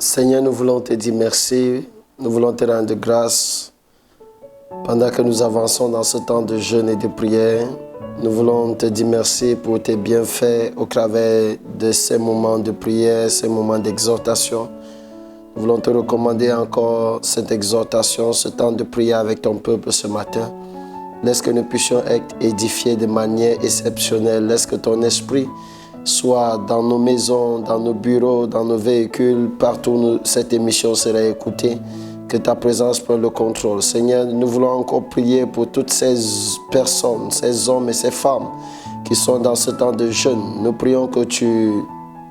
Seigneur, nous voulons te dire merci, nous voulons te rendre grâce pendant que nous avançons dans ce temps de jeûne et de prière. Nous voulons te dire merci pour tes bienfaits au travers de ces moments de prière, ces moments d'exhortation. Nous voulons te recommander encore cette exhortation, ce temps de prière avec ton peuple ce matin. Laisse que nous puissions être édifiés de manière exceptionnelle. Laisse que ton esprit soit dans nos maisons, dans nos bureaux, dans nos véhicules, partout où cette émission sera écoutée. Que ta présence prenne le contrôle. Seigneur, nous voulons encore prier pour toutes ces personnes, ces hommes et ces femmes qui sont dans ce temps de jeûne. Nous prions que tu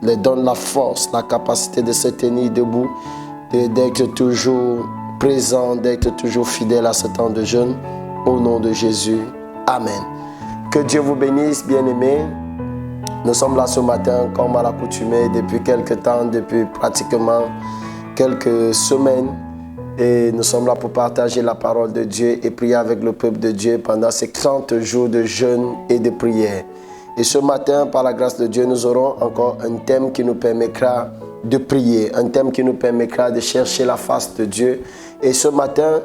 les donnes la force, la capacité de se tenir debout, d'être toujours présent, d'être toujours fidèle à ce temps de jeûne. Au nom de Jésus. Amen. Que Dieu vous bénisse, bien-aimés. Nous sommes là ce matin, comme à l'accoutumée, depuis quelques temps, depuis pratiquement quelques semaines. Et nous sommes là pour partager la parole de Dieu et prier avec le peuple de Dieu pendant ces 30 jours de jeûne et de prière. Et ce matin, par la grâce de Dieu, nous aurons encore un thème qui nous permettra de prier, un thème qui nous permettra de chercher la face de Dieu. Et ce matin,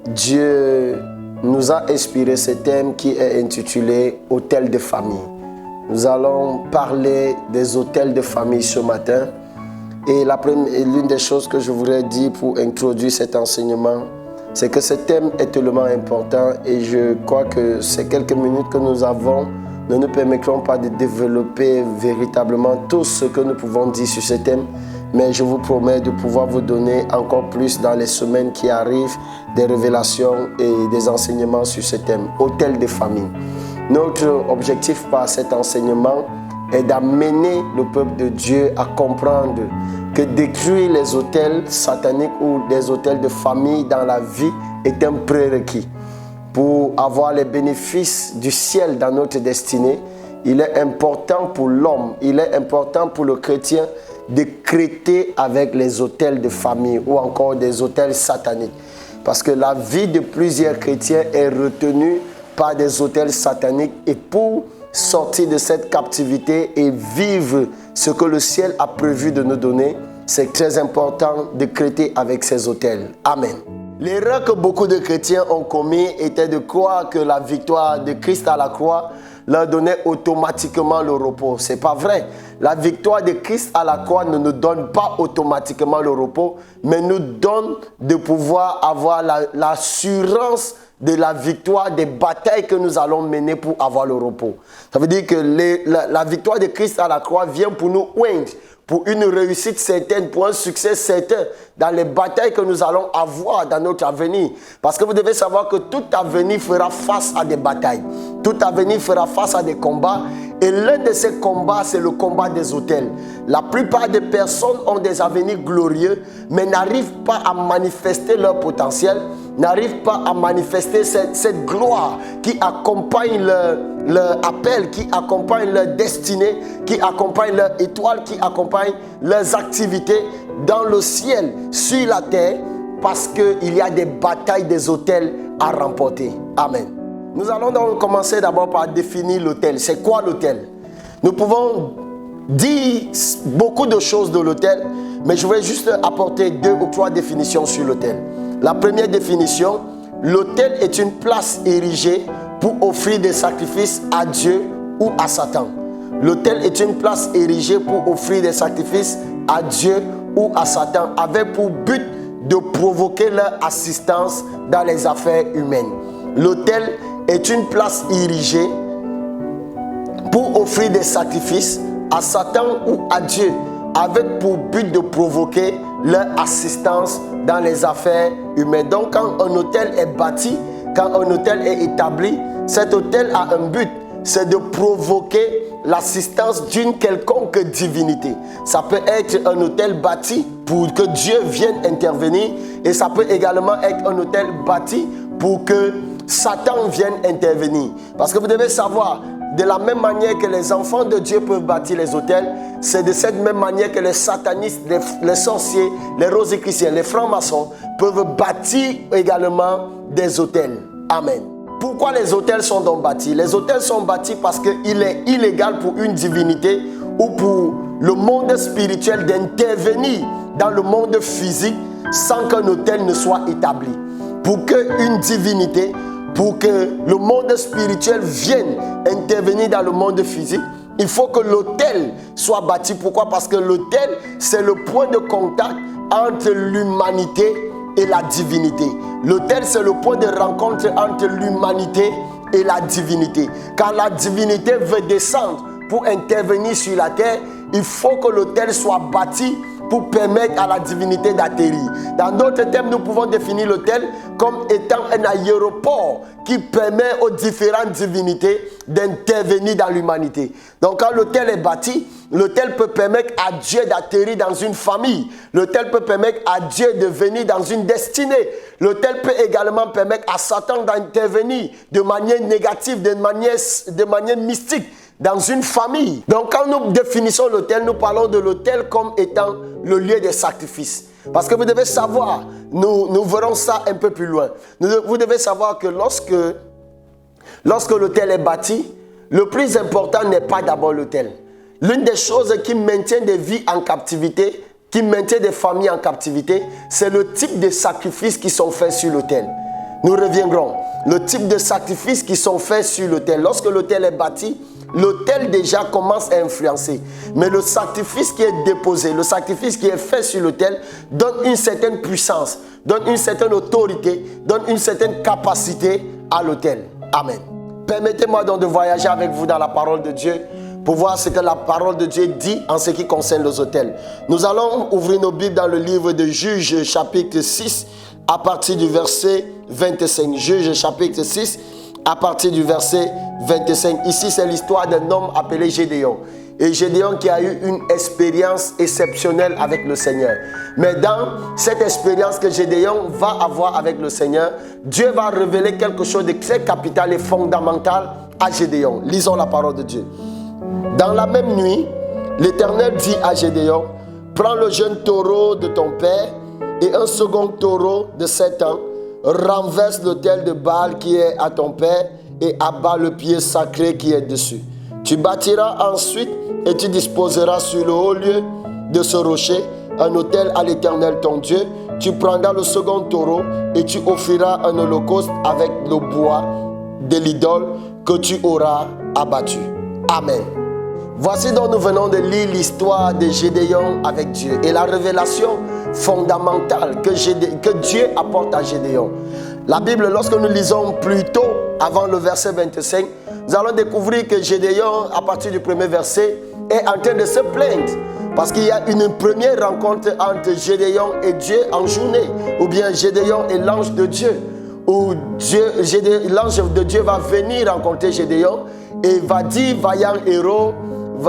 Dieu nous a inspiré ce thème qui est intitulé « Hôtel de famille ». Nous allons parler des hôtels de famille ce matin. Et l'une des choses que je voudrais dire pour introduire cet enseignement, c'est que ce thème est tellement important et je crois que ces quelques minutes que nous avons ne nous permettront pas de développer véritablement tout ce que nous pouvons dire sur ce thème. Mais je vous promets de pouvoir vous donner encore plus dans les semaines qui arrivent des révélations et des enseignements sur ce thème, hôtel de famille. Notre objectif par cet enseignement est d'amener le peuple de Dieu à comprendre que détruire les hôtels sataniques ou des hôtels de famille dans la vie est un prérequis. Pour avoir les bénéfices du ciel dans notre destinée, il est important pour l'homme, il est important pour le chrétien de traiter avec les hôtels de famille ou encore des hôtels sataniques. Parce que la vie de plusieurs chrétiens est retenue par des hôtels sataniques et pour sortir de cette captivité et vivre ce que le ciel a prévu de nous donner, c'est très important de traiter avec ces hôtels. Amen. L'erreur que beaucoup de chrétiens ont commis était de croire que la victoire de Christ à la croix leur donnait automatiquement le repos. Ce n'est pas vrai. La victoire de Christ à la croix ne nous donne pas automatiquement le repos, mais nous donne de pouvoir avoir l'assurance de la victoire des batailles que nous allons mener pour avoir le repos. Ça veut dire que la victoire de Christ à la croix vient pour nous oindre, pour une réussite certaine, pour un succès certain dans les batailles que nous allons avoir dans notre avenir. Parce que vous devez savoir que tout avenir fera face à des batailles. Tout avenir fera face à des combats. Et l'un de ces combats, c'est le combat des hôtels. La plupart des personnes ont des avenirs glorieux, mais n'arrivent pas à manifester leur potentiel, n'arrivent pas à manifester cette gloire qui accompagne leur appel, qui accompagne leur destinée, qui accompagne leur étoile, qui accompagne leurs activités dans le ciel, sur la terre, parce qu'il y a des batailles des hôtels à remporter. Amen. Nous allons donc commencer d'abord par définir l'hôtel. C'est quoi l'hôtel? Nous pouvons dire beaucoup de choses de l'hôtel, mais je vais juste apporter 2 ou 3 définitions sur l'hôtel. La première définition, l'hôtel est une place érigée pour offrir des sacrifices à Dieu ou à Satan. L'hôtel est une place érigée pour offrir des sacrifices à Dieu ou à Satan, avec pour but de provoquer leur assistance dans les affaires humaines. L'hôtel est une place érigée pour offrir des sacrifices à Satan ou à Dieu, avec pour but de provoquer leur assistance dans les affaires humaines. Donc quand un hôtel est bâti, quand un hôtel est établi, cet hôtel a un but, c'est de provoquer l'assistance d'une quelconque divinité. Ça peut être un hôtel bâti pour que Dieu vienne intervenir, et ça peut également être un hôtel bâti pour que Satan vienne intervenir. Parce que vous devez savoir, de la même manière que les enfants de Dieu peuvent bâtir les hôtels, c'est de cette même manière que les satanistes, les sorciers, les rosicruciens, les francs-maçons peuvent bâtir également des hôtels. Amen. Pourquoi les hôtels sont donc bâtis? Les hôtels sont bâtis parce qu'il est illégal pour une divinité ou pour le monde spirituel d'intervenir dans le monde physique sans qu'un autel ne soit établi. Pour qu'une divinité, pour que le monde spirituel vienne intervenir dans le monde physique, il faut que l'autel soit bâti. Pourquoi? Parce que l'autel, c'est le point de contact entre l'humanité et la divinité. L'autel, c'est le point de rencontre entre l'humanité et la divinité. Quand la divinité veut descendre pour intervenir sur la terre, il faut que l'autel soit bâti pour permettre à la divinité d'atterrir. Dans d'autres termes, nous pouvons définir l'autel comme étant un aéroport qui permet aux différentes divinités d'intervenir dans l'humanité. Donc quand l'autel est bâti, l'autel peut permettre à Dieu d'atterrir dans une famille. L'autel peut permettre à Dieu de venir dans une destinée. L'autel peut également permettre à Satan d'intervenir de manière négative, de manière mystique dans une famille. Donc quand nous définissons l'autel, nous parlons de l'autel comme étant le lieu des sacrifices. Parce que vous devez savoir, nous verrons ça un peu plus loin. Vous devez savoir que lorsque l'autel est bâti, le plus important n'est pas d'abord l'autel. L'une des choses qui maintient des vies en captivité, qui maintient des familles en captivité, c'est le type de sacrifices qui sont faits sur l'autel. Nous reviendrons. Le type de sacrifices qui sont faits sur l'autel. Lorsque l'autel est bâti, l'autel déjà commence à influencer. Mais le sacrifice qui est déposé, le sacrifice qui est fait sur l'autel donne une certaine puissance, donne une certaine autorité, donne une certaine capacité à l'autel. Amen. Permettez-moi donc de voyager avec vous dans la parole de Dieu pour voir ce que la parole de Dieu dit en ce qui concerne les autels. Nous allons ouvrir nos Bibles dans le livre de Juges chapitre 6 à partir du verset 25. Juges chapitre 6 à partir du verset 25. Ici, c'est l'histoire d'un homme appelé Gédéon. Et Gédéon qui a eu une expérience exceptionnelle avec le Seigneur. Mais dans cette expérience que Gédéon va avoir avec le Seigneur, Dieu va révéler quelque chose de très capital et fondamental à Gédéon. Lisons la parole de Dieu. Dans la même nuit, l'Éternel dit à Gédéon, prends le jeune taureau de ton père et un second taureau de 7 ans, renverse l'autel de Baal qui est à ton père et abat le pied sacré qui est dessus. Tu bâtiras ensuite et tu disposeras sur le haut lieu de ce rocher un autel à l'Éternel ton Dieu. Tu prendras le second taureau et tu offriras un holocauste avec le bois de l'idole que tu auras abattu. Amen. Voici donc nous venons de lire l'histoire de Gédéon avec Dieu et la révélation fondamentale que Dieu apporte à Gédéon. La Bible, lorsque nous lisons plus tôt, avant le verset 25, nous allons découvrir que Gédéon, à partir du premier verset, est en train de se plaindre. Parce qu'il y a une première rencontre entre Gédéon et Dieu en journée. Ou bien Gédéon et l'ange de Dieu. Où l'ange de Dieu va venir rencontrer Gédéon et va dire, vaillant héros,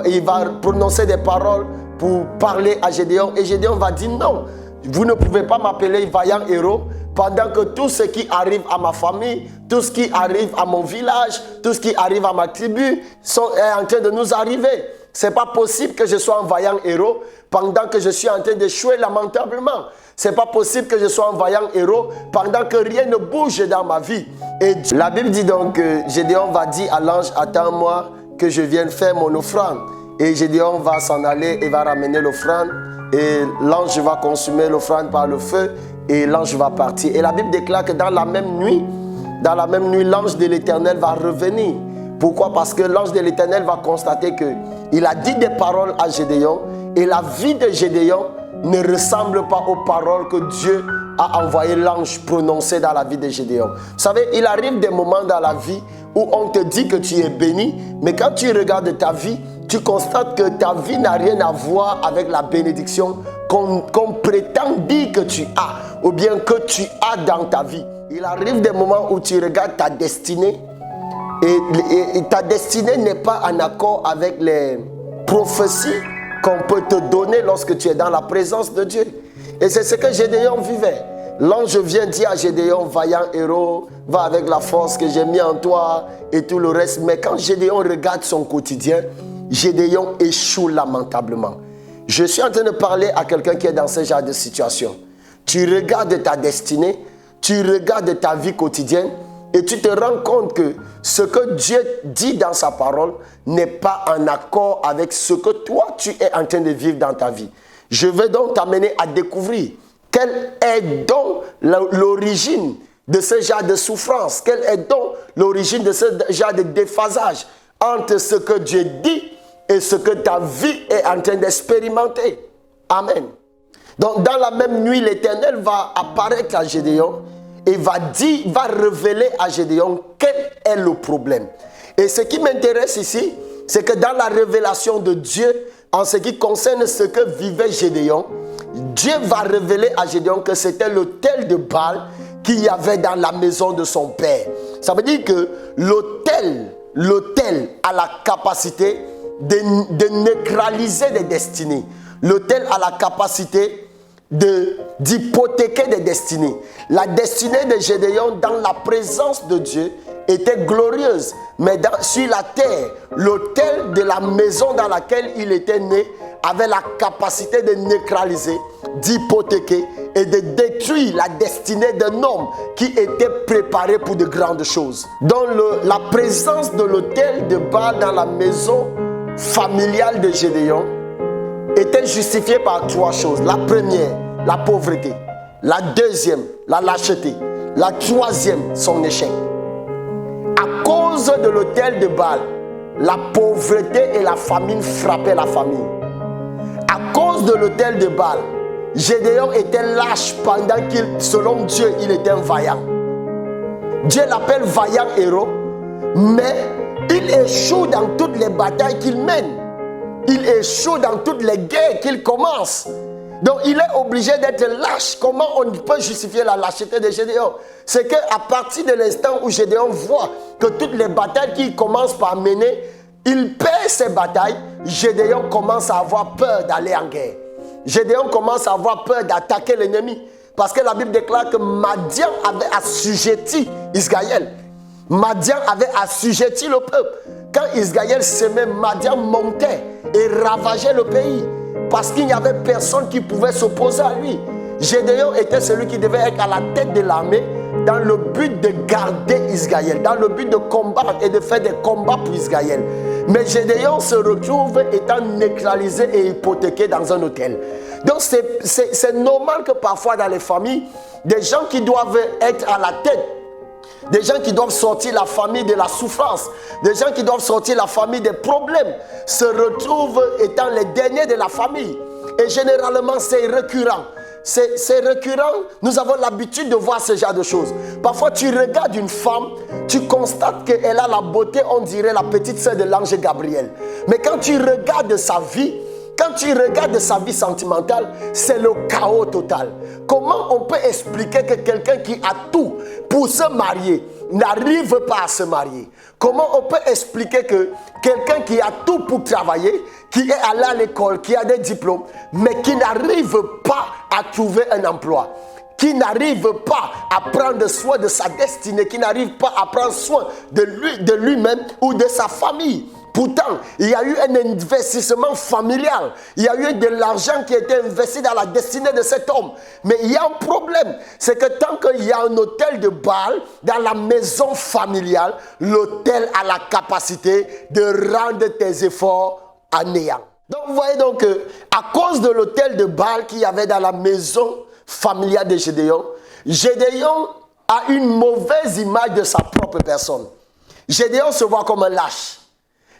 il va prononcer des paroles pour parler à Gédéon. Et Gédéon va dire non, vous ne pouvez pas m'appeler vaillant héros pendant que tout ce qui arrive à ma famille, tout ce qui arrive à mon village, tout ce qui arrive à ma tribu est en train de nous arriver. Ce n'est pas possible que je sois un vaillant héros pendant que je suis en train d'échouer lamentablement. Ce n'est pas possible que je sois un vaillant héros pendant que rien ne bouge dans ma vie. Et la Bible dit donc que Gédéon va dire à l'ange, attends-moi que je vienne faire mon offrande. Et Gédéon va s'en aller et va ramener l'offrande. Et l'ange va consumer l'offrande par le feu. Et l'ange va partir. Et la Bible déclare que dans la même nuit, l'ange de l'Éternel va revenir. Pourquoi? Parce que l'ange de l'Éternel va constater qu'il a dit des paroles à Gédéon. Et la vie de Gédéon ne ressemble pas aux paroles que Dieu a envoyé l'ange prononcer dans la vie de Gédéon. Vous savez, il arrive des moments dans la vie où on te dit que tu es béni, mais quand tu regardes ta vie, tu constates que ta vie n'a rien à voir avec la bénédiction qu'on prétend dire que tu as, ou bien que tu as dans ta vie. Il arrive des moments où tu regardes ta destinée, et ta destinée n'est pas en accord avec les prophéties qu'on peut te donner lorsque tu es dans la présence de Dieu. Et c'est ce que Gédéon vivait. L'ange vient dire à Gédéon, vaillant héros, va avec la force que j'ai mis en toi et tout le reste. Mais quand Gédéon regarde son quotidien, Gédéon échoue lamentablement. Je suis en train de parler à quelqu'un qui est dans ce genre de situation. Tu regardes ta destinée, tu regardes ta vie quotidienne et tu te rends compte que ce que Dieu dit dans sa parole n'est pas en accord avec ce que toi tu es en train de vivre dans ta vie. Je vais donc t'amener à découvrir quelle est donc l'origine de ce genre de souffrance, quelle est donc l'origine de ce genre de déphasage entre ce que Dieu dit et ce que ta vie est en train d'expérimenter. Amen. Donc dans la même nuit, l'Éternel va apparaître à Gédéon et va révéler à Gédéon quel est le problème. Et ce qui m'intéresse ici, c'est que dans la révélation de Dieu, en ce qui concerne ce que vivait Gédéon, Dieu va révéler à Gédéon que c'était l'autel de Baal qu'il y avait dans la maison de son père. Ça veut dire que l'autel a la capacité de neutraliser des destinées. L'autel a la capacité d'hypothéquer des destinées. La destinée de Gédéon dans la présence de Dieu était glorieuse, mais sur la terre, l'autel de la maison dans laquelle il était né avait la capacité de neutraliser, d'hypothéquer et de détruire la destinée d'un homme qui était préparé pour de grandes choses. Donc la présence de l'autel de Baal dans la maison familiale de Gédéon était justifiée par trois choses. La première, la pauvreté. La deuxième, la lâcheté. La troisième, son échec. À cause de l'autel de Baal, la pauvreté et la famine frappaient la famille. À cause de l'autel de Baal, Gédéon était lâche pendant qu'il, selon Dieu, il était un vaillant. Dieu l'appelle vaillant héros, mais il échoue dans toutes les batailles qu'il mène. Il échoue dans toutes les guerres qu'il commence. Donc il est obligé d'être lâche. Comment on peut justifier la lâcheté de Gédéon? C'est qu'à partir de l'instant où Gédéon voit que toutes les batailles qu'il commence par mener, il perd ses batailles, Gédéon commence à avoir peur d'aller en guerre. Gédéon commence à avoir peur d'attaquer l'ennemi. Parce que la Bible déclare que Madian avait assujetti Israël. Madian avait assujetti le peuple. Quand Israël s'aimait, Madian montait et ravageait le pays. Parce qu'il n'y avait personne qui pouvait s'opposer à lui. Gédéon était celui qui devait être à la tête de l'armée dans le but de garder Israël, dans le but de combattre et de faire des combats pour Israël. Mais Gédéon se retrouve étant neutralisé et hypothéqué dans un hôtel. Donc c'est normal que parfois dans les familles, des gens qui doivent être à la tête, des gens qui doivent sortir la famille de la souffrance, des gens qui doivent sortir la famille des problèmes, se retrouvent étant les derniers de la famille. Et généralement, c'est récurrent. C'est récurrent, nous avons l'habitude de voir ce genre de choses. Parfois, tu regardes une femme, tu constates qu'elle a la beauté, on dirait la petite sœur de l'ange Gabriel. Mais quand tu regardes sa vie, quand tu regardes sa vie sentimentale, c'est le chaos total. Comment on peut expliquer que quelqu'un qui a tout pour se marier n'arrive pas à se marier? Comment on peut expliquer que quelqu'un qui a tout pour travailler, qui est allé à l'école, qui a des diplômes, mais qui n'arrive pas à trouver un emploi, qui n'arrive pas à prendre soin de sa destinée, qui n'arrive pas à prendre soin de lui-même ou de sa famille? Pourtant, il y a eu un investissement familial. Il y a eu de l'argent qui a été investi dans la destinée de cet homme. Mais il y a un problème. C'est que tant qu'il y a un autel de Baal dans la maison familiale, l'autel a la capacité de rendre tes efforts à néant. Donc vous voyez donc à cause de l'autel de Baal qu'il y avait dans la maison familiale de Gédéon, Gédéon a une mauvaise image de sa propre personne. Gédéon se voit comme un lâche.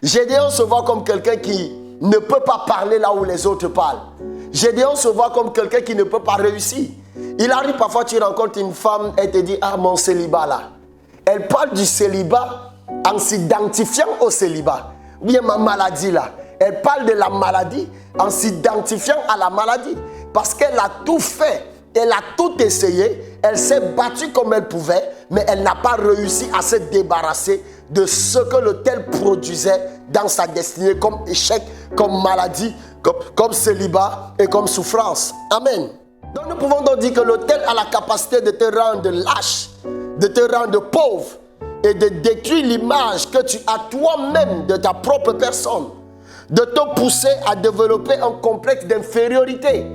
Gédéon se voit comme quelqu'un qui ne peut pas parler là où les autres parlent. Gédéon se voit comme quelqu'un qui ne peut pas réussir. Il arrive parfois, tu rencontres une femme, elle te dit « Ah, mon célibat là ». Elle parle du célibat en s'identifiant au célibat. Ou bien ma maladie là. Elle parle de la maladie en s'identifiant à la maladie. Parce qu'elle a tout fait. Elle a tout essayé. Elle s'est battue comme elle pouvait. Mais elle n'a pas réussi à se débarrasser de ce que l'autel produisait dans sa destinée comme échec, comme maladie, comme célibat et comme souffrance. Amen. Donc nous pouvons donc dire que l'autel a la capacité de te rendre lâche, de te rendre pauvre et de détruire l'image que tu as toi-même de ta propre personne, de te pousser à développer un complexe d'infériorité.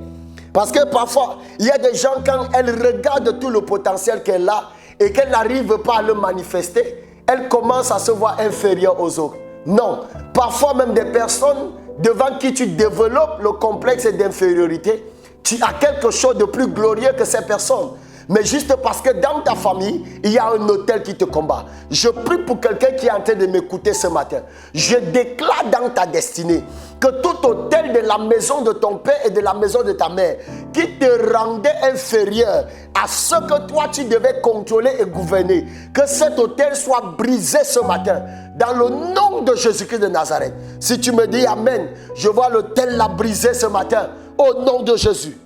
Parce que parfois, il y a des gens, quand elles regardent tout le potentiel qu'elle a, et qu'elle n'arrive pas à le manifester, elle commence à se voir inférieure aux autres. Non, parfois même des personnes devant qui tu développes le complexe d'infériorité, tu as quelque chose de plus glorieux que ces personnes. Mais juste parce que dans ta famille, il y a un autel qui te combat. Je prie pour quelqu'un qui est en train de m'écouter ce matin. Je déclare dans ta destinée que tout autel de la maison de ton père et de la maison de ta mère qui te rendait inférieur à ce que toi tu devais contrôler et gouverner, que cet autel soit brisé ce matin dans le nom de Jésus-Christ de Nazareth. Si tu me dis Amen, je vois l'autel la briser ce matin au nom de Jésus.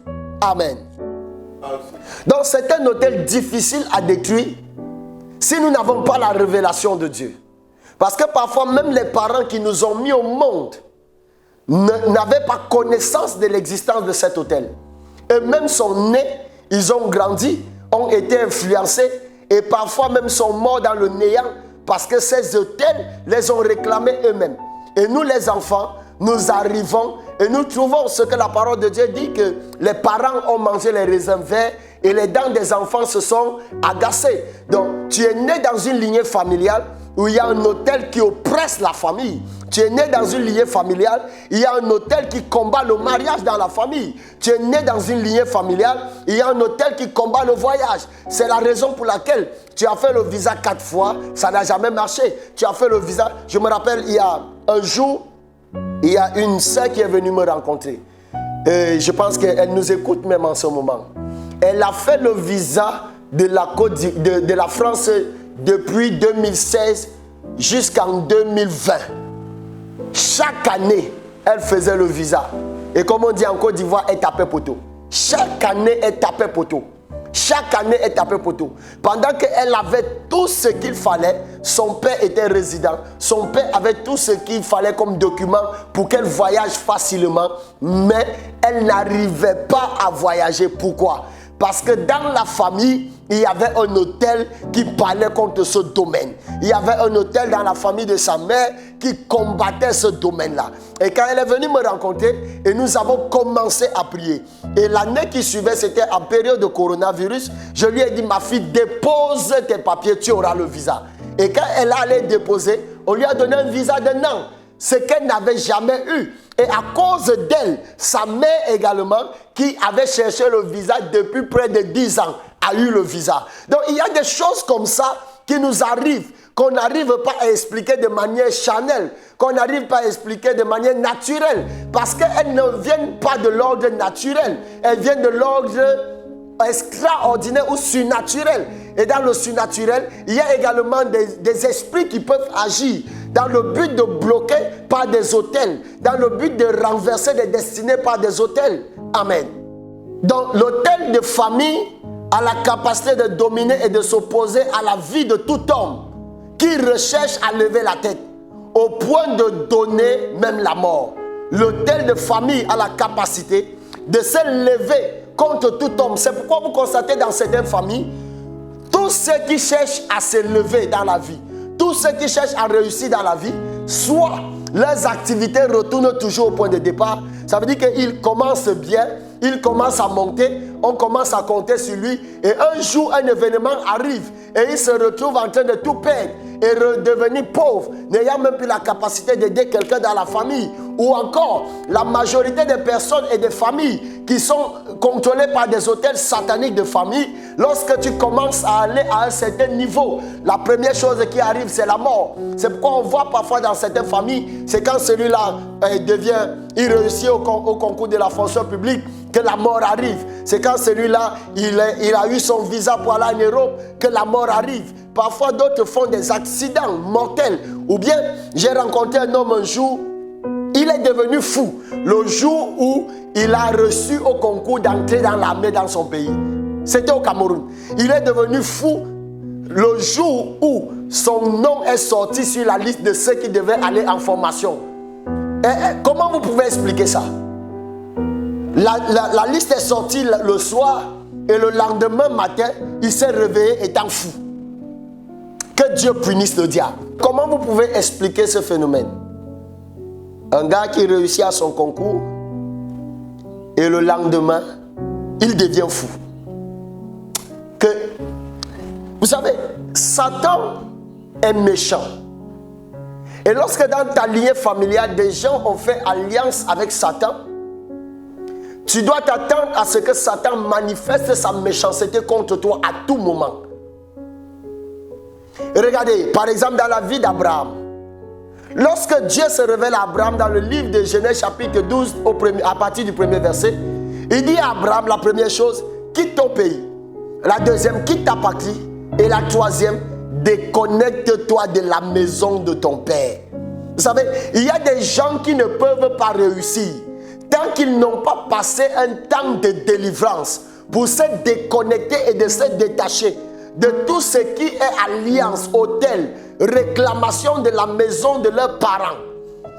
Amen. Donc c'est un autel difficile à détruire si nous n'avons pas la révélation de Dieu. Parce que parfois même les parents qui nous ont mis au monde n'avaient pas connaissance de l'existence de cet autel. Eux-mêmes sont nés, ils ont grandi, ont été influencés et parfois même sont morts dans le néant parce que ces autels les ont réclamés eux-mêmes. Et nous les enfants, nous arrivons et nous trouvons ce que la parole de Dieu dit, que les parents ont mangé les raisins verts et les dents des enfants se sont agacées. Donc tu es né dans une lignée familiale où il y a un autel qui oppresse la famille. Tu es né dans une lignée familiale, il y a un autel qui combat le mariage dans la famille. Tu es né dans une lignée familiale, il y a un autel qui combat le voyage. C'est la raison pour laquelle tu as fait le visa 4 fois, ça n'a jamais marché. Tu as fait le visa, je me rappelle, il y a un jour, il y a une sœur qui est venue me rencontrer. Et je pense qu'elle nous écoute même en ce moment. Elle a fait le visa de la France depuis 2016 jusqu'en 2020. Chaque année, elle faisait le visa. Et comme on dit en Côte d'Ivoire, elle tapait poteau. Chaque année, elle tapait poteau. Chaque année, elle tapait poteau. Pendant qu'elle avait tout ce qu'il fallait, son père était résident. Son père avait tout ce qu'il fallait comme document pour qu'elle voyage facilement. Mais elle n'arrivait pas à voyager. Pourquoi? Parce que dans la famille, il y avait un autel qui parlait contre ce domaine. Il y avait un autel dans la famille de sa mère qui combattait ce domaine-là. Et quand elle est venue me rencontrer, et nous avons commencé à prier. Et l'année qui suivait, c'était en période de coronavirus. Je lui ai dit, ma fille, dépose tes papiers, tu auras le visa. Et quand elle allait déposer, on lui a donné un visa d'un an. Ce qu'elle n'avait jamais eu. Et à cause d'elle, sa mère également, qui avait cherché le visa depuis près de 10 ans, a eu le visa. Donc il y a des choses comme ça qui nous arrivent, qu'on n'arrive pas à expliquer de manière charnelle, qu'on n'arrive pas à expliquer de manière naturelle, parce qu'elles ne viennent pas de l'ordre naturel, elles viennent de l'ordre extraordinaire ou surnaturel. Et dans le surnaturel, il y a également des esprits qui peuvent agir dans le but de bloquer par des autels, dans le but de renverser des destinées par des autels. Amen. Donc l'autel de famille a la capacité de dominer et de s'opposer à la vie de tout homme qui recherche à lever la tête, au point de donner même la mort. L'autel de famille a la capacité de se lever contre tout homme. C'est pourquoi vous constatez dans certaines familles, tous ceux qui cherchent à se lever dans la vie, tous ceux qui cherchent à réussir dans la vie, soit leurs activités retournent toujours au point de départ. Ça veut dire qu'ils commencent bien, ils commencent à monter, on commence à compter sur lui. Et un jour, un événement arrive et il se retrouve en train de tout perdre et redevenir pauvre, n'ayant même plus la capacité d'aider quelqu'un dans la famille. Ou encore, la majorité des personnes et des familles qui sont contrôlées par des hôtels sataniques de famille, lorsque tu commences à aller à un certain niveau, la première chose qui arrive, c'est la mort. C'est pourquoi on voit parfois dans certaines familles, c'est quand celui-là il réussit au concours de la fonction publique, que la mort arrive. C'est quand celui-là, il a eu son visa pour aller en Europe, que la mort arrive. Parfois, d'autres font des accidents mortels. Ou bien, j'ai rencontré un homme un jour, il est devenu fou le jour où il a reçu au concours d'entrer dans l'armée dans son pays. C'était au Cameroun. Il est devenu fou le jour où son nom est sorti sur la liste de ceux qui devaient aller en formation. Comment vous pouvez expliquer ça? La liste est sortie le soir et le lendemain matin, il s'est réveillé étant fou. Que Dieu punisse le diable. Comment vous pouvez expliquer ce phénomène? Un gars qui réussit à son concours et le lendemain, il devient fou. Vous Vous savez, Satan est méchant. Et lorsque dans ta lignée familiale, des gens ont fait alliance avec Satan, tu dois t'attendre à ce que Satan manifeste sa méchanceté contre toi à tout moment. Regardez, par exemple, dans la vie d'Abraham. Lorsque Dieu se révèle à Abraham dans le livre de Genèse chapitre 12, à partir du premier verset, il dit à Abraham la première chose, quitte ton pays. La deuxième, quitte ta patrie. Et la troisième, déconnecte-toi de la maison de ton père. Vous savez, il y a des gens qui ne peuvent pas réussir tant qu'ils n'ont pas passé un temps de délivrance pour se déconnecter et de se détacher de tout ce qui est alliance, autel, réclamation de la maison de leurs parents.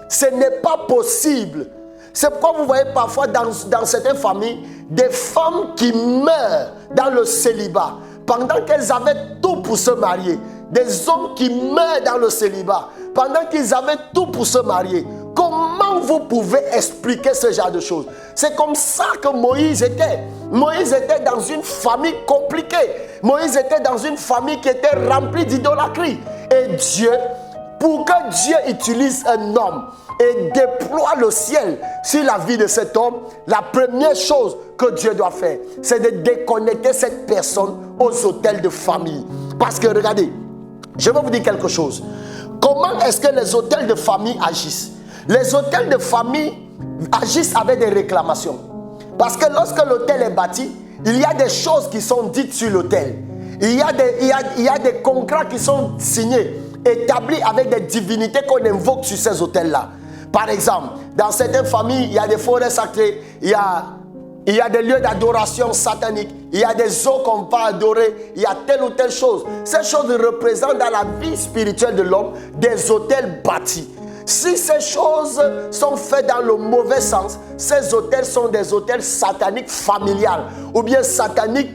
Ce n'est pas possible. C'est pourquoi vous voyez parfois dans certaines familles des femmes qui meurent dans le célibat pendant qu'elles avaient tout pour se marier. Des hommes qui meurent dans le célibat pendant qu'ils avaient tout pour se marier. Comment vous pouvez expliquer ce genre de choses? C'est comme ça que Moïse était. Moïse était dans une famille compliquée. Moïse était dans une famille qui était remplie d'idolâtrie. Et Dieu, pour que Dieu utilise un homme et déploie le ciel sur la vie de cet homme, la première chose que Dieu doit faire, c'est de déconnecter cette personne aux autels de famille. Parce que regardez, je vais vous dire quelque chose. Comment est-ce que les autels de famille agissent? Les autels de famille agissent avec des réclamations. Parce que lorsque l'autel est bâti, il y a des choses qui sont dites sur l'autel. Il y a des contrats qui sont signés, établis avec des divinités qu'on invoque sur ces autels-là. Par exemple, dans certaines familles, il y a des forêts sacrées, il y a des lieux d'adoration satanique, il y a des eaux qu'on va adorer, il y a telle ou telle chose. Ces choses représentent dans la vie spirituelle de l'homme des autels bâtis. Si ces choses sont faites dans le mauvais sens, ces autels sont des autels sataniques familiales ou bien sataniques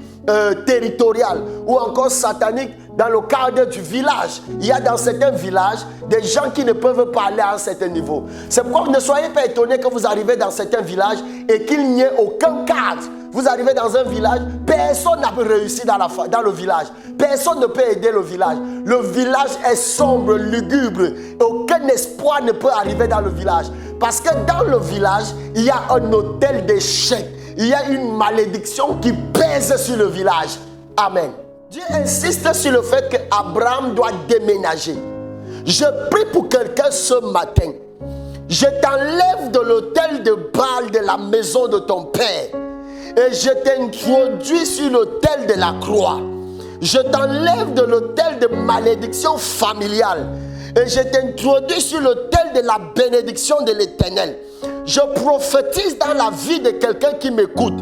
territoriales ou encore sataniques dans le cadre du village. Il y a dans certains villages des gens qui ne peuvent pas aller à un certain niveau. C'est pourquoi ne soyez pas étonnés que vous arrivez dans certains villages et qu'il n'y ait aucun cadre. Vous arrivez dans un village, personne n'a réussi dans le village. Personne ne peut aider le village. Le village est sombre, lugubre. Et aucun espoir ne peut arriver dans le village. Parce que dans le village, il y a un autel d'échec. Il y a une malédiction qui pèse sur le village. Amen. Dieu insiste sur le fait qu'Abraham doit déménager. Je prie pour quelqu'un ce matin. Je t'enlève de l'autel de Baal de la maison de ton père. Et je t'introduis sur l'autel de la croix. Je t'enlève de l'autel de malédiction familiale. Et je t'introduis sur l'autel de la bénédiction de l'Éternel. Je prophétise dans la vie de quelqu'un qui m'écoute.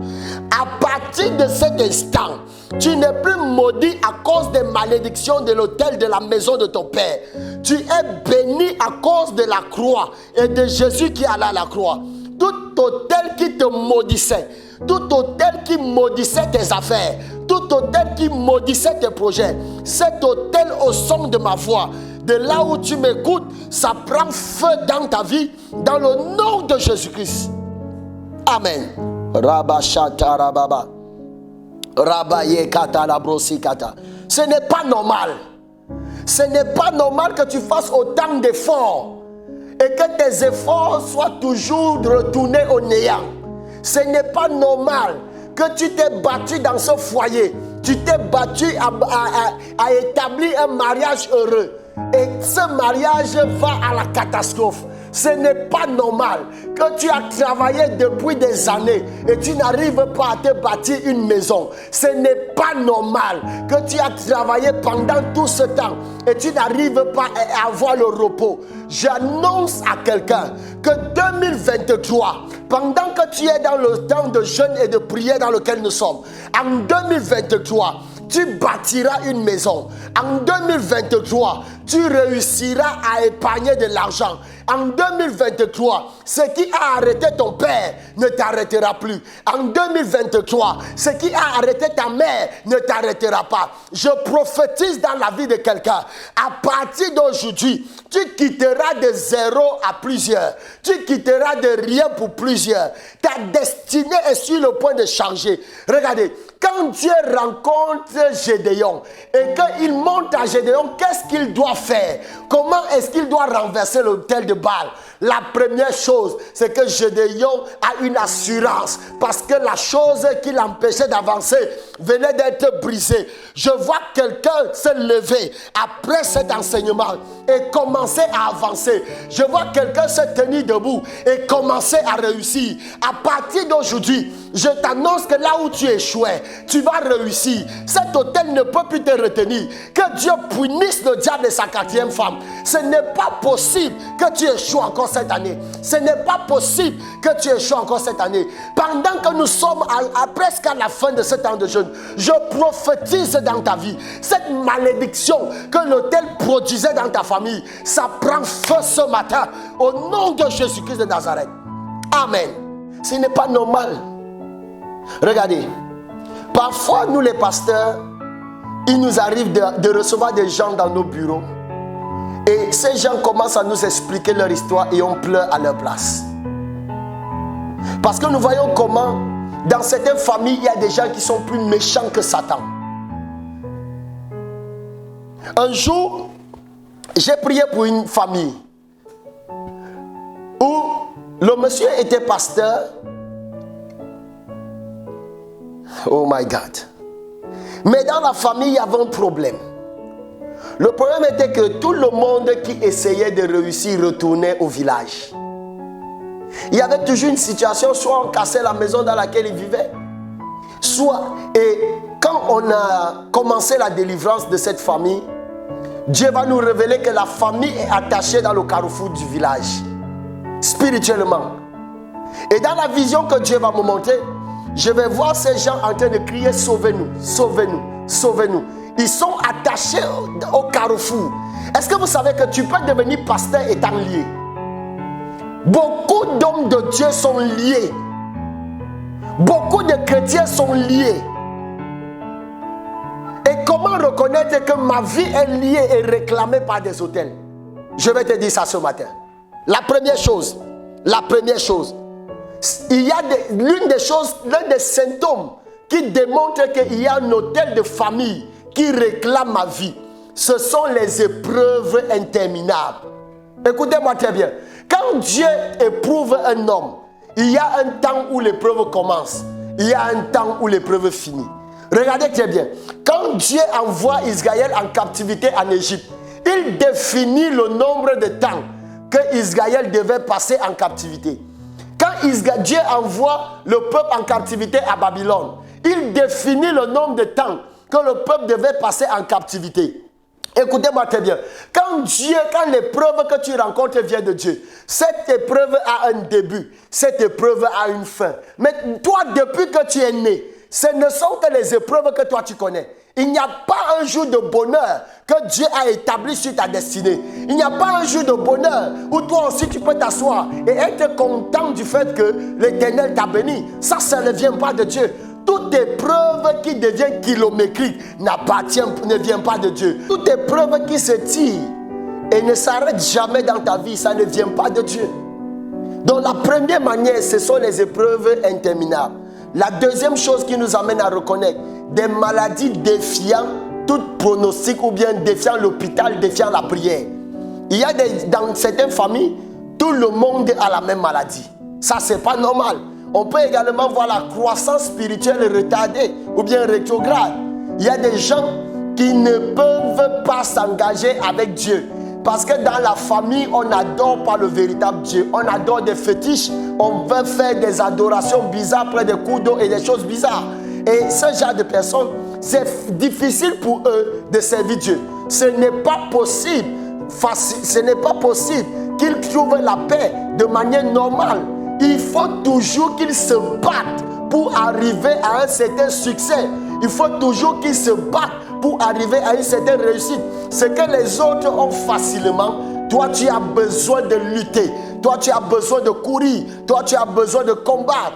À partir de cet instant, tu n'es plus maudit à cause des malédictions de l'autel de la maison de ton père. Tu es béni à cause de la croix et de Jésus qui est allé à la croix. Tout autel qui te maudissait, tout autel qui maudissait tes affaires, tout autel qui maudissait tes projets, cet autel au son de ma voix, de là où tu m'écoutes, ça prend feu dans ta vie, dans le nom de Jésus-Christ. Amen. Rabashata rababa. Rabaye kata labrosi kata. Ce n'est pas normal. Ce n'est pas normal que tu fasses autant d'efforts et que tes efforts soient toujours retournés au néant. Ce n'est pas normal que tu t'es battu dans ce foyer. Tu t'es battu à établir un mariage heureux. Et ce mariage va à la catastrophe. Ce n'est pas normal que tu as travaillé depuis des années et tu n'arrives pas à te bâtir une maison. Ce n'est pas normal que tu as travaillé pendant tout ce temps et tu n'arrives pas à avoir le repos. J'annonce à quelqu'un que 2023, pendant que tu es dans le temps de jeûne et de prière dans lequel nous sommes, en 2023, tu bâtiras une maison. En 2023, tu réussiras à épargner de l'argent. En 2023, ce qui a arrêté ton père ne t'arrêtera plus. En 2023, ce qui a arrêté ta mère ne t'arrêtera pas. Je prophétise dans la vie de quelqu'un. À partir d'aujourd'hui, tu quitteras de zéro à plusieurs. Tu quitteras de rien pour plusieurs. Ta destinée est sur le point de changer. Regardez, quand quand Dieu rencontre Gédéon et qu'il montre à Gédéon qu'est-ce qu'il doit faire, comment est-ce qu'il doit renverser l'autel de Baal, la première chose, c'est que Gédéon a une assurance parce que la chose qui l'empêchait d'avancer venait d'être brisée. Je vois quelqu'un se lever après cet enseignement et commencer à avancer. Je vois quelqu'un se tenir debout et commencer à réussir. À partir d'aujourd'hui, je t'annonce que là où tu échouais, tu vas réussir. Cet hôtel ne peut plus te retenir. Que Dieu punisse le diable et sa 4e femme. Ce n'est pas possible que tu échoues encore cette année. Ce n'est pas possible que tu échoues encore cette année. Pendant que nous sommes presque à la fin de ce temps de jeûne, je prophétise dans ta vie. Cette malédiction que l'autel produisait dans ta famille, ça prend feu ce matin au nom de Jésus-Christ de Nazareth. Amen. Ce n'est pas normal. Regardez, parfois nous les pasteurs, il nous arrive de recevoir des gens dans nos bureaux et ces gens commencent à nous expliquer leur histoire et on pleure à leur place. Parce que nous voyons comment dans certaines familles, il y a des gens qui sont plus méchants que Satan. Un jour, j'ai prié pour une famille où le monsieur était pasteur. Oh my God. Mais dans la famille, il y avait un problème. Le problème était que tout le monde qui essayait de réussir retournait au village. Il y avait toujours une situation, soit on cassait la maison dans laquelle ils vivaient, soit, et quand on a commencé la délivrance de cette famille, Dieu va nous révéler que la famille est attachée dans le carrefour du village, spirituellement. Et dans la vision que Dieu va me montrer, je vais voir ces gens en train de crier « Sauvez-nous, sauvez-nous, sauvez-nous ». Ils sont attachés au carrefour. Est-ce que vous savez que tu peux devenir pasteur étant lié? Beaucoup d'hommes de Dieu sont liés. Beaucoup de chrétiens sont liés. Et comment reconnaître que ma vie est liée et réclamée par des autels? Je vais te dire ça ce matin. La première chose, il y a l'un des symptômes qui démontre qu'il y a un autel de famille qui réclame ma vie. Ce sont les épreuves interminables. Écoutez-moi très bien. Quand Dieu éprouve un homme, il y a un temps où l'épreuve commence. Il y a un temps où l'épreuve finit. Regardez très bien. Quand Dieu envoie Israël en captivité en Égypte, il définit le nombre de temps que Israël devait passer en captivité. Quand Dieu envoie le peuple en captivité à Babylone, il définit le nombre de temps que le peuple devait passer en captivité. Écoutez-moi très bien. Quand l'épreuve que tu rencontres vient de Dieu, cette épreuve a un début, cette épreuve a une fin. Mais toi, depuis que tu es né, ce ne sont que les épreuves que toi tu connais. Il n'y a pas un jour de bonheur que Dieu a établi sur ta destinée. Il n'y a pas un jour de bonheur où toi aussi tu peux t'asseoir et être content du fait que l'Éternel t'a béni. Ça ne vient pas de Dieu. Toute épreuve qui devient kilométrique ne vient pas de Dieu. Toute épreuve qui se tire et ne s'arrête jamais dans ta vie, ça ne vient pas de Dieu. Donc la première manière, ce sont les épreuves interminables. La deuxième chose qui nous amène à reconnaître des maladies défiant tout pronostic ou bien défiant l'hôpital, défiant la prière. Il y a dans certaines familles, tout le monde a la même maladie. Ça, c'est pas normal. On peut également voir la croissance spirituelle retardée ou bien rétrograde. Il y a des gens qui ne peuvent pas s'engager avec Dieu. Parce que dans la famille, on n'adore pas le véritable Dieu. On adore des fétiches. On veut faire des adorations bizarres près des cours d'eau et des choses bizarres. Et ce genre de personnes, c'est difficile pour eux de servir Dieu. Ce n'est pas possible. Ce n'est pas possible qu'ils trouvent la paix de manière normale. Il faut toujours qu'ils se battent pour arriver à un certain succès. Il faut toujours qu'ils se battent pour arriver à une certaine réussite. Ce que les autres ont facilement, toi tu as besoin de lutter. Toi tu as besoin de courir. Toi tu as besoin de combattre.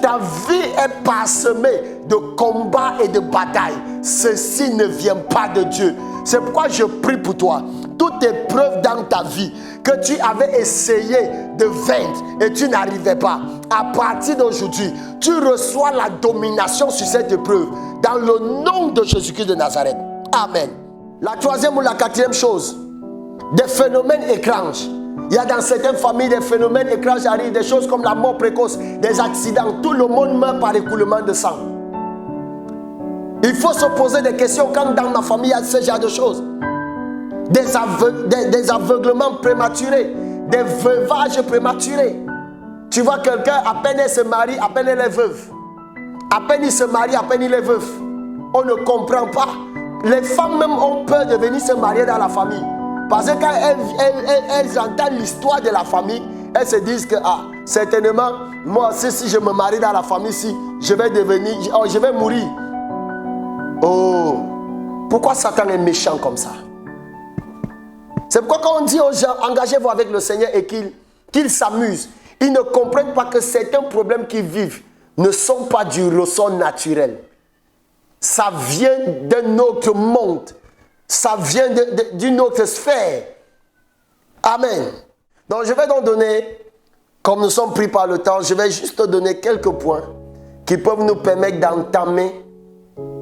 Ta vie est parsemée de combats et de batailles. Ceci ne vient pas de Dieu. C'est pourquoi je prie pour toi. Toute épreuve dans ta vie que tu avais essayé de vaincre et tu n'arrivais pas, à partir d'aujourd'hui, tu reçois la domination sur cette épreuve dans le nom de Jésus-Christ de Nazareth. Amen. La troisième ou la quatrième chose, des phénomènes étranges. Il y a dans certaines familles des phénomènes étranges arrivent, des choses comme la mort précoce, des accidents. Tout le monde meurt par écoulement de sang. Il faut se poser des questions quand dans ma famille il y a ce genre de choses. Des aveuglements prématurés, des veuvages prématurés. Tu vois quelqu'un, à peine elle se marie, à peine elle est veuve. À peine il se marie, à peine il est veuf. On ne comprend pas. Les femmes même ont peur de venir se marier dans la famille. Parce que quand elles entendent l'histoire de la famille, elles se disent que, certainement, moi aussi, si je me marie dans la famille, je vais mourir. Oh, pourquoi Satan est méchant comme ça? C'est pourquoi quand on dit aux gens, engagez-vous avec le Seigneur et qu'ils s'amusent, ils ne comprennent pas que certains problèmes qu'ils vivent ne sont pas du ressort naturel. Ça vient d'un autre monde. Ça vient d'une autre sphère. Amen. Donc je vais donc donner, comme nous sommes pris par le temps, je vais juste te donner quelques points qui peuvent nous permettre d'entamer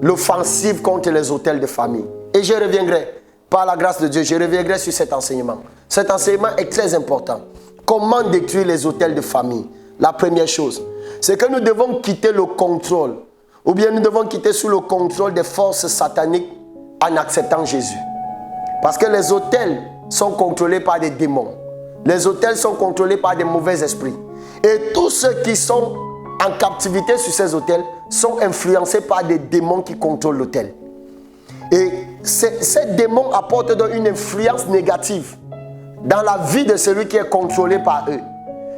l'offensive contre les autels de famille. Et je reviendrai, par la grâce de Dieu, je reviendrai sur cet enseignement. Cet enseignement est très important. Comment détruire les autels de famille? La première chose, c'est que nous devons quitter le contrôle, ou bien nous devons quitter sous le contrôle des forces sataniques en acceptant Jésus. Parce que les autels sont contrôlés par des démons. Les autels sont contrôlés par des mauvais esprits. Et tous ceux qui sont en captivité sur ces autels sont influencés par des démons qui contrôlent l'autel. Et ces démons apportent donc une influence négative dans la vie de celui qui est contrôlé par eux.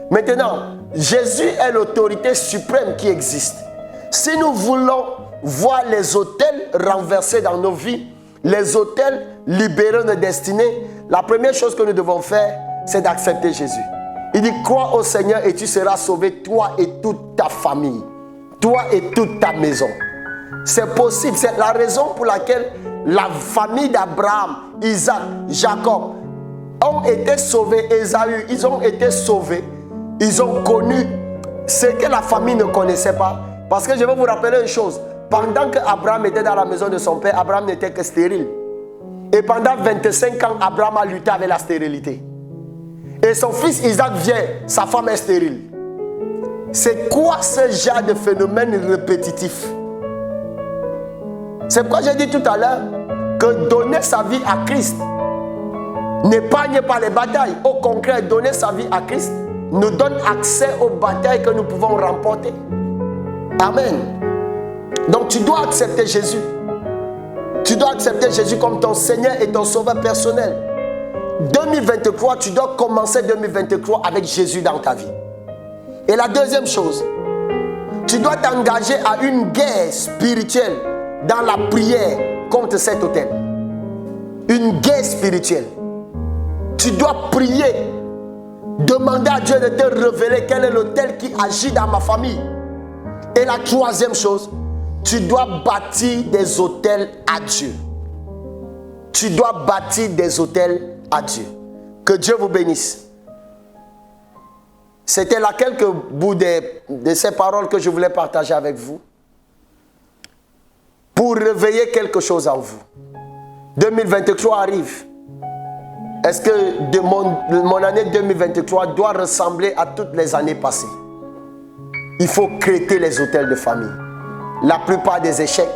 Maintenant, Jésus est l'autorité suprême qui existe. Si nous voulons voir les autels renversés dans nos vies, les autels libérés de destinée, la première chose que nous devons faire, c'est d'accepter Jésus. Il dit, crois au Seigneur et tu seras sauvé, toi et toute ta famille, toi et toute ta maison. C'est possible, c'est la raison pour laquelle la famille d'Abraham, Isaac, Jacob ont été sauvés. Ésaü, ils ont été sauvés. Ils ont connu ce que la famille ne connaissait pas. Parce que je vais vous rappeler une chose. Pendant qu'Abraham était dans la maison de son père, Abraham n'était que stérile. Et pendant 25 ans, Abraham a lutté avec la stérilité. Et son fils Isaac vient, sa femme est stérile. C'est quoi ce genre de phénomène répétitif? C'est pourquoi j'ai dit tout à l'heure que donner sa vie à Christ n'épargne pas les batailles. Au contraire, donner sa vie à Christ nous donne accès aux batailles que nous pouvons remporter. Amen. Donc tu dois accepter Jésus. Tu dois accepter Jésus comme ton Seigneur et ton Sauveur personnel. 2023, tu dois commencer 2023 avec Jésus dans ta vie. Et la deuxième chose, tu dois t'engager à une guerre spirituelle dans la prière contre cet autel. Une guerre spirituelle. Tu dois prier, demander à Dieu de te révéler quel est l'autel qui agit dans ma famille. Et la troisième chose, tu dois bâtir des autels à Dieu. Tu dois bâtir des autels à Dieu. Que Dieu vous bénisse. C'était là quelques bouts de ces paroles que je voulais partager avec vous. Pour réveiller quelque chose en vous. 2023 arrive. Est-ce que mon année 2023 doit ressembler à toutes les années passées? Il faut créer les autels de famille. La plupart des échecs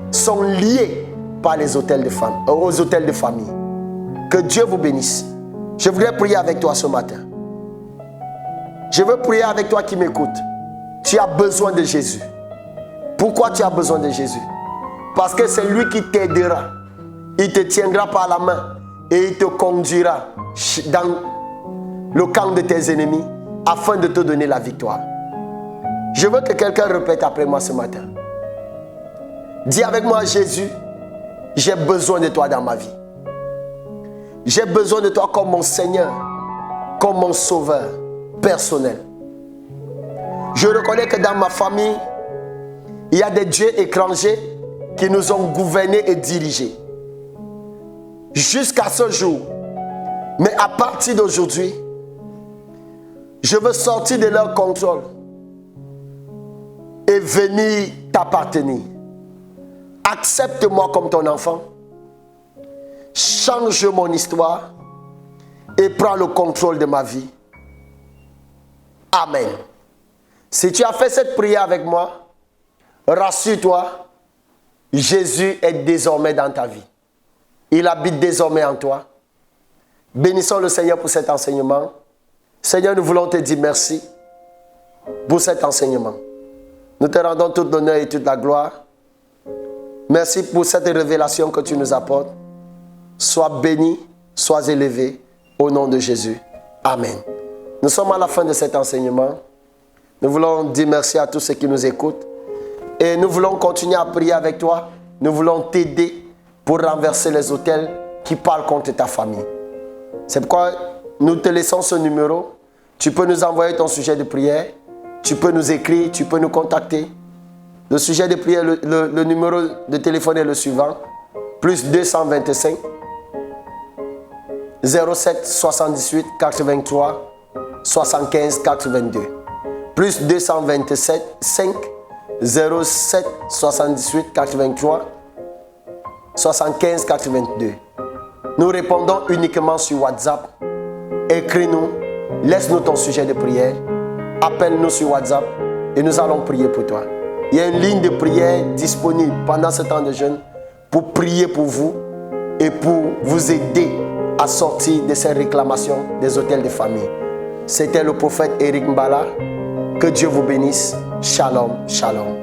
sont liés par les autels de famille, aux autels de famille. Que Dieu vous bénisse. Je voudrais prier avec toi ce matin. Je veux prier avec toi qui m'écoute. Tu as besoin de Jésus. Pourquoi tu as besoin de Jésus? Parce que c'est lui qui t'aidera. Il te tiendra par la main et il te conduira dans le camp de tes ennemis afin de te donner la victoire. Je veux que quelqu'un répète après moi ce matin. Dis avec moi, Jésus, j'ai besoin de toi dans ma vie. J'ai besoin de toi comme mon Seigneur, comme mon Sauveur personnel. Je reconnais que dans ma famille, il y a des dieux étrangers qui nous ont gouvernés et dirigés. Jusqu'à ce jour, Mais à partir d'aujourd'hui, je veux sortir de leur contrôle et venir t'appartenir. Accepte-moi comme ton enfant. Change mon histoire et prends le contrôle de ma vie. Amen. Si tu as fait cette prière avec moi, rassure-toi, Jésus est désormais dans ta vie. Il habite désormais en toi. Bénissons le Seigneur pour cet enseignement. Seigneur, nous voulons te dire merci pour cet enseignement. Nous te rendons tout l'honneur et toute la gloire. Merci pour cette révélation que tu nous apportes. Sois béni, sois élevé au nom de Jésus. Amen. Nous sommes à la fin de cet enseignement. Nous voulons dire merci à tous ceux qui nous écoutent. Et nous voulons continuer à prier avec toi. Nous voulons t'aider pour renverser les autels qui parlent contre ta famille. C'est pourquoi nous te laissons ce numéro. Tu peux nous envoyer ton sujet de prière. Tu peux nous écrire, tu peux nous contacter. Le sujet de prière, le numéro de téléphone est le suivant. Plus 225 07 78 83 75 82. Plus 227 5 07 78 83 75 82. Nous répondons uniquement sur WhatsApp. Écris-nous, laisse-nous ton sujet de prière. Appelle-nous sur WhatsApp et nous allons prier pour toi. Il y a une ligne de prière disponible pendant ce temps de jeûne pour prier pour vous et pour vous aider à sortir de ces réclamations des hôtels de famille. C'était le prophète Éric Mbala. Que Dieu vous bénisse. Shalom, shalom.